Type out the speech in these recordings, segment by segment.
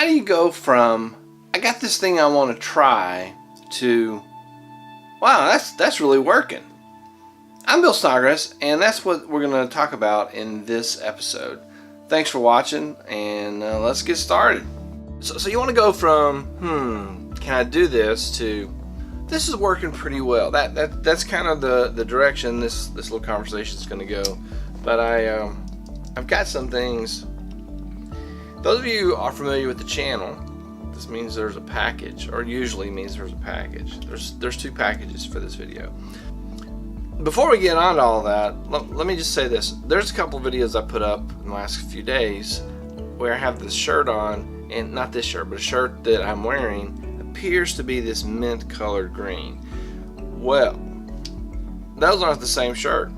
how do you go from, I got this thing I want to try, to, wow, that's really working? I'm Bill Snodgrass, and that's what we're going to talk about in this episode. Thanks for watching, and let's get started. So you want to go from, can I do this, to, this is working pretty well. That's kind of the direction this little conversation is going to go. But I've got some things. Those of you who are familiar with the channel, this means there's a package, or usually means there's a package. There's two packages for this video. Before we get on to all that, let me just say this. There's a couple videos I put up in the last few days where I have this shirt on, and not this shirt, but a shirt that I'm wearing appears to be this mint colored green. Well, those aren't the same shirt.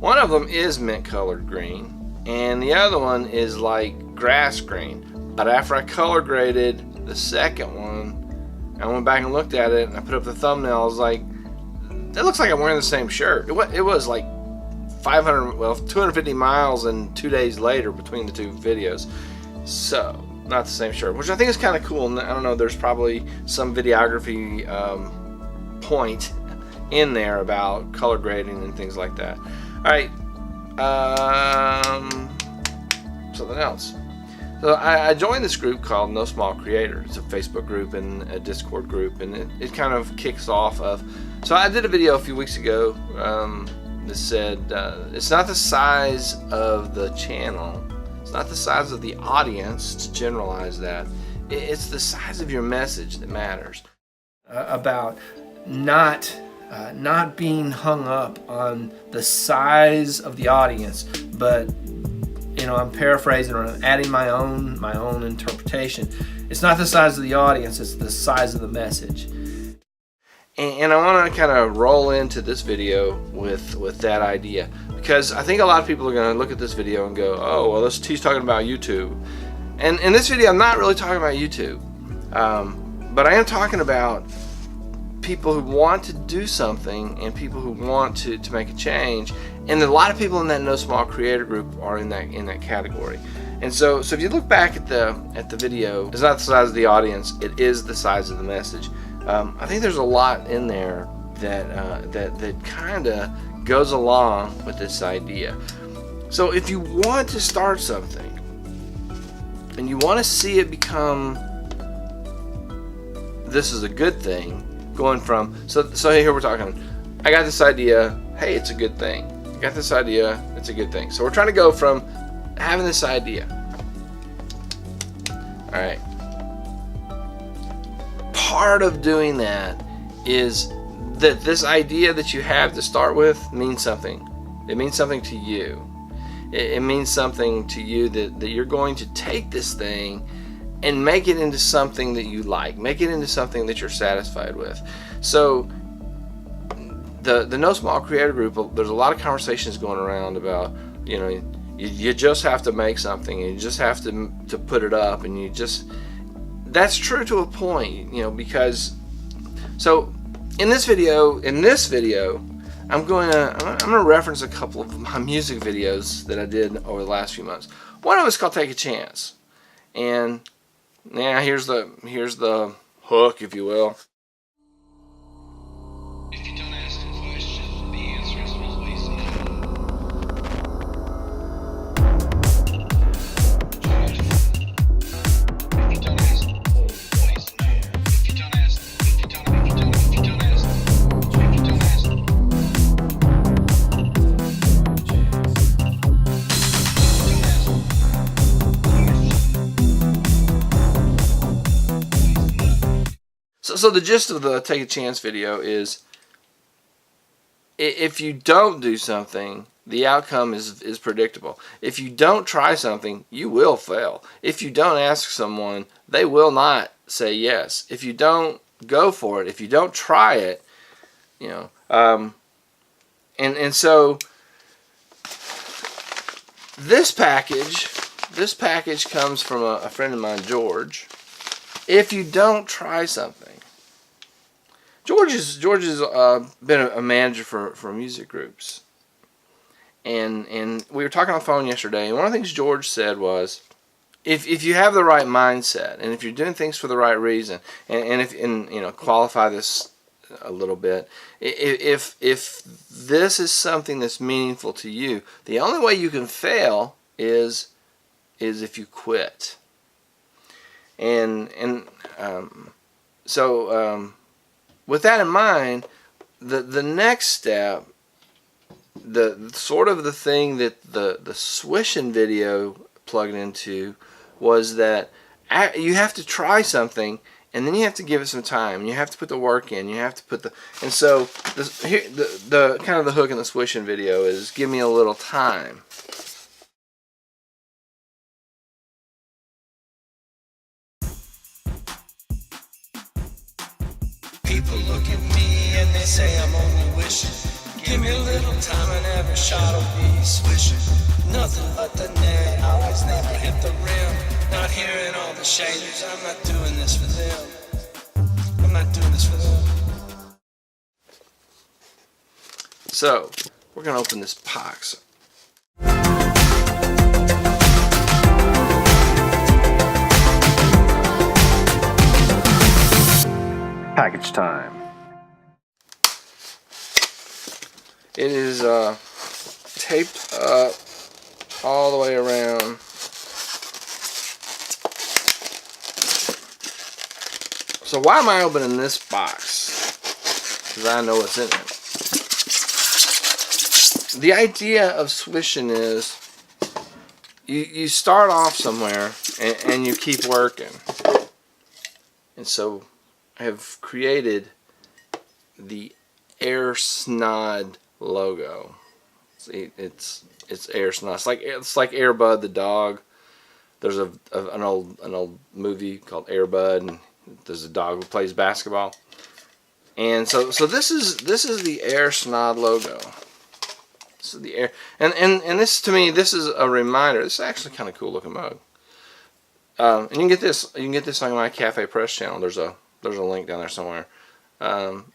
One of them is mint colored green, and the other one is like grass green. But after I color graded the second one, I went back and looked at it, and I put up the thumbnail. I was like, it looks like I'm wearing the same shirt. It was like 250 miles and 2 days later between the two videos. So, not the same shirt, which I think is kind of cool. And I don't know, there's probably some videography point in there about color grading and things like that. Alright, something else. So I joined this group called No Small Creator. It's a Facebook group and a Discord group, and it kind of kicks off of, so I did a video a few weeks ago that said it's not the size of the channel, it's not the size of the audience, to generalize that, it's the size of your message that matters. About not being hung up on the size of the audience, but I'm paraphrasing or I'm adding my own interpretation. It's not the size of the audience, it's the size of the message. And I want to kind of roll into this video with that idea, because I think a lot of people are going to look at this video and go, oh, well, he's talking about YouTube. And in this video, I'm not really talking about YouTube, but I am talking about people who want to do something and people who want to make a change. And a lot of people in that No Small Creator group are in that category. And so if you look back at the video, it's not the size of the audience, it is the size of the message. I think there's a lot in there that kind of goes along with this idea. So if you want to start something and you want to see it become, this is a good thing, going from, so here we're talking, I got this idea, hey, it's a good thing. I got this idea, it's a good thing. So we're trying to go from having this idea. Alright. Part of doing that is that this idea that you have to start with means something. It means something to you. It means something to you that you're going to take this thing and make it into something that you like. Make it into something that you're satisfied with. So the No Small Creator group, there's a lot of conversations going around about, you just have to make something, and you just have to put it up, and you just, that's true to a point, because, so in this video, I'm gonna reference a couple of my music videos that I did over the last few months. One of them is called Take a Chance, and yeah, here's the hook, if you will. If you don't ask a question, the answer is always no. If you don't ask, always no. If you don't ask, if you don't ask, if you don't ask. So the gist of the Take a Chance video is, if you don't do something, the outcome is predictable. If you don't try something, you will fail. If you don't ask someone, they will not say yes. If you don't go for it, if you don't try it, and so this package comes from a friend of mine, George. If you don't try something, George has been a manager for music groups, and we were talking on the phone yesterday, and one of the things George said was, if you have the right mindset, and if you're doing things for the right reason, and you know, qualify this a little bit, if this is something that's meaningful to you, the only way you can fail is if you quit. So with that in mind, the next step, the sort of the thing that the swishing video plugged into, was that you have to try something, and then you have to give it some time. You have to put the work in. You have to put the, and so the kind of the hook in the swishing video is, give me a little time. People look at me and they say I'm only wishing. Give me a little time and every shot will be swishing. Nothing but the net, always never hit the rim. Not hearing all the shaders, I'm not doing this for them. I'm not doing this for them. So, we're going to open this box. Package time. It is taped up all the way around. So why am I opening this box? Because I know what's in it. The idea of swishing is you start off somewhere and you keep working. And so I have created the s1e132 logo. It's s1e132. It's like Air Bud the dog. There's an old movie called Air Bud, and there's a dog who plays basketball. And so this is the s1e132 logo. This is the air, and this, to me, this is a reminder. This is actually kind of cool looking mug. And you can get this. You can get this on my Cafe Press channel. There's a link down there somewhere. So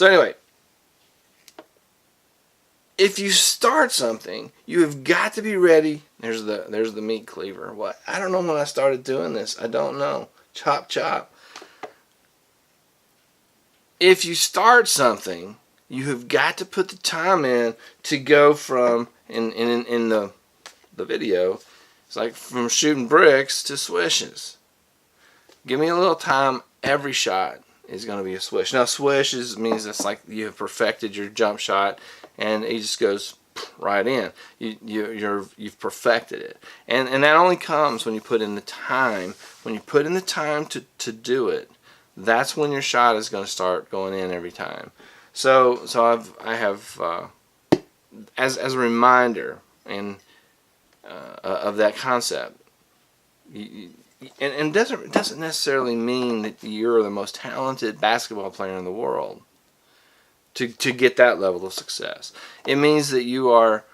anyway, if you start something, you have got to be ready. There's the meat cleaver. What? I don't know when I started doing this. I don't know. Chop chop. If you start something, you have got to put the time in to go from in the video. It's like from shooting bricks to swishes. Give me a little time. Every shot is going to be a swish. Now, swishes means it's like you have perfected your jump shot, and it just goes right in. You've perfected it, and that only comes when you put in the time. When you put in the time to do it, that's when your shot is going to start going in every time. So I have as a reminder and of that concept. And it doesn't necessarily mean that you're the most talented basketball player in the world to get that level of success. It means that you are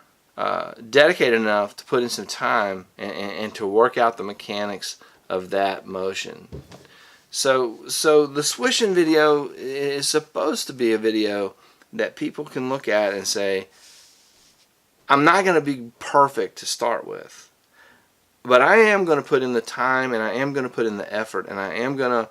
dedicated enough to put in some time and to work out the mechanics of that motion. So the swishing video is supposed to be a video that people can look at and say, I'm not going to be perfect to start with, but I am going to put in the time, and I am going to put in the effort, and I am going to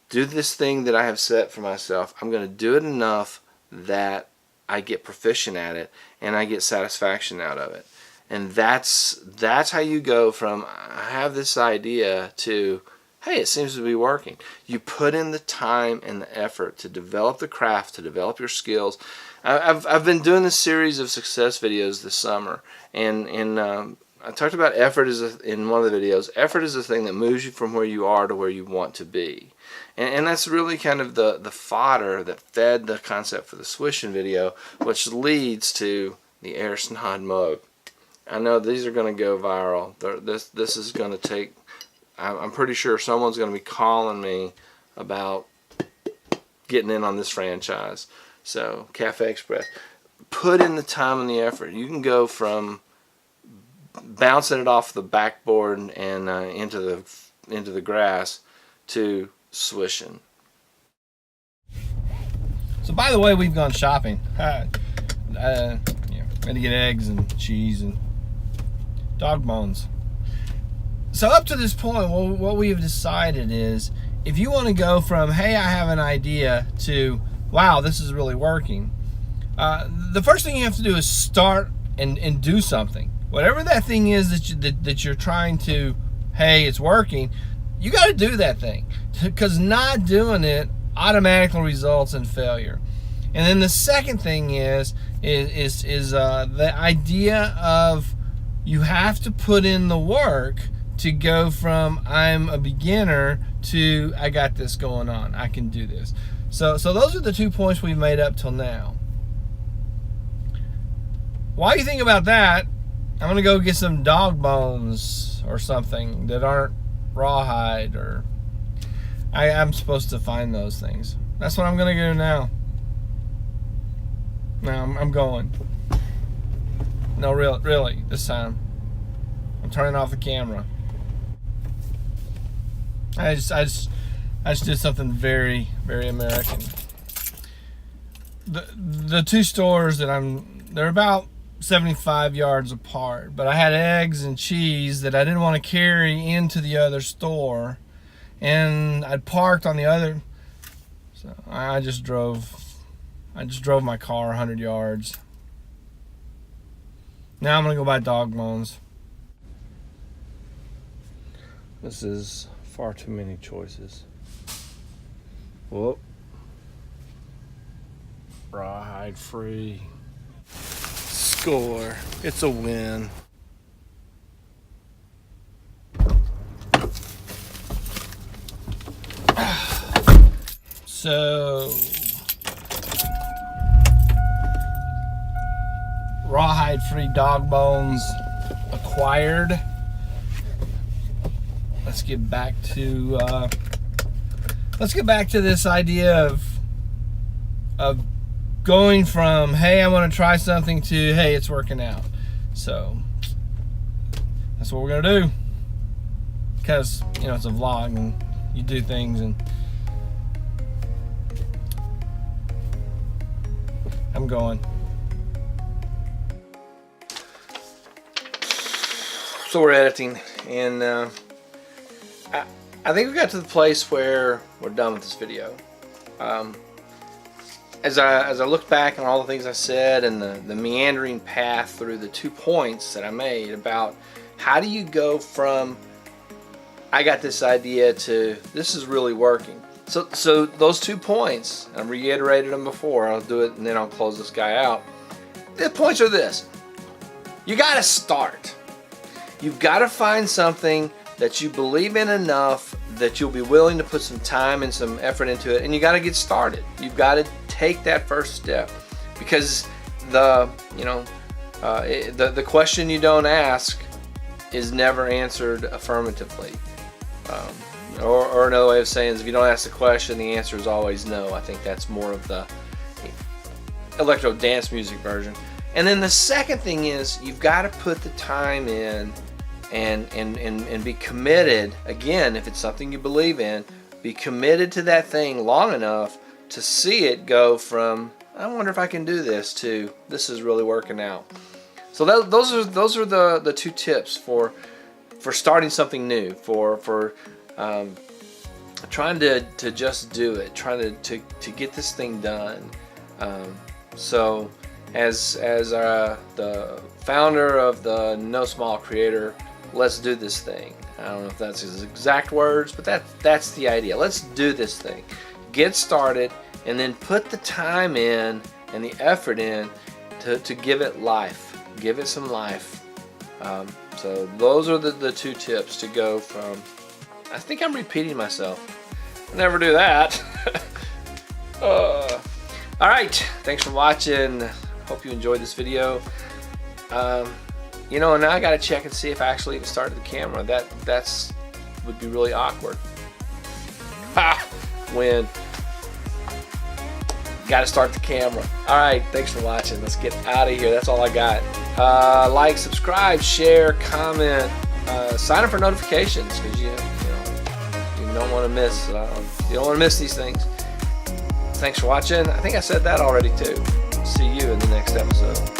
do this thing that I have set for myself. I'm going to do it enough that I get proficient at it and I get satisfaction out of it. And that's how you go from, I have this idea, to, hey, it seems to be working. You put in the time and the effort to develop the craft, to develop your skills. I've been doing this series of success videos this summer, and I talked about effort in one of the videos. Effort is the thing that moves you from where you are to where you want to be. And that's really kind of the fodder that fed the concept for the swishing video, which leads to the s1e132 mug. I know these are going to go viral. This is going to take, I'm pretty sure someone's going to be calling me about getting in on this franchise. So, Cafe Express. Put in the time and the effort. You can go from bouncing it off the backboard and into the grass to swishing. So, by the way, we've gone shopping. Had to get eggs and cheese and dog bones. So up to this point, what we have decided is, if you want to go from, hey, I have an idea, to, wow, this is really working, the first thing you have to do is start and do something. Whatever that thing is that you're trying to, hey, it's working, you got to do that thing, because not doing it automatically results in failure. And then the second thing is the idea of, you have to put in the work to go from I'm a beginner to I got this going on, I can do this. So those are the 2 points we've made up till now. While you think about that, I'm gonna go get some dog bones or something that aren't rawhide, or I'm supposed to find those things. That's what I'm gonna do now. Now I'm going. No, really, this time I'm turning off the camera. I just did something very, very American. The two stores that they're about 75 yards apart, but I had eggs and cheese that I didn't want to carry into the other store, and I'd parked on the other, so I just drove my car 100 yards. Now I'm gonna go buy dog bones. This is far too many choices. Whoop. Rawhide free. Score. It's a win. So, rawhide free dog bones acquired. Let's get back to this idea of going from, hey, I want to try something, to, hey, it's working out. So that's what we're gonna do, because it's a vlog and you do things, and I'm going. So we're editing, and I think we got to the place where we're done with this video. As I look back on all the things I said, and the meandering path through the 2 points that I made about how do you go from I got this idea to this is really working. So those 2 points, I reiterated them before, I'll do it and then I'll close this guy out. The points are this: you got to start. You've got to find something that you believe in enough that you'll be willing to put some time and some effort into it, and you got to get started. You've got to take that first step, because the question you don't ask is never answered affirmatively. Or another way of saying is, if you don't ask the question, the answer is always no. I think that's more of the electro dance music version. And then the second thing is, you've got to put the time in and be committed. Again, if it's something you believe in, be committed to that thing long enough to see it go from I wonder if I can do this to this is really working out. So those are the 2 tips for starting something new, for trying to just do it, trying to get this thing done. So as the founder of the No Small Creator, let's do this thing. I don't know if that's his exact words, but that's the idea. Let's do this thing. Get started, and then put the time in and the effort in to give it life. Give it some life. So those are the 2 tips to go from. I think I'm repeating myself. I never do that. All right, thanks for watching. Hope you enjoyed this video. And now I gotta check and see if I actually even started the camera. That's would be really awkward. Ha! Win. Gotta start the camera. Alright, thanks for watching. Let's get out of here. That's all I got. Like, subscribe, share, comment, sign up for notifications, because you don't want to miss these things. Thanks for watching. I think I said that already too. See you in the next episode.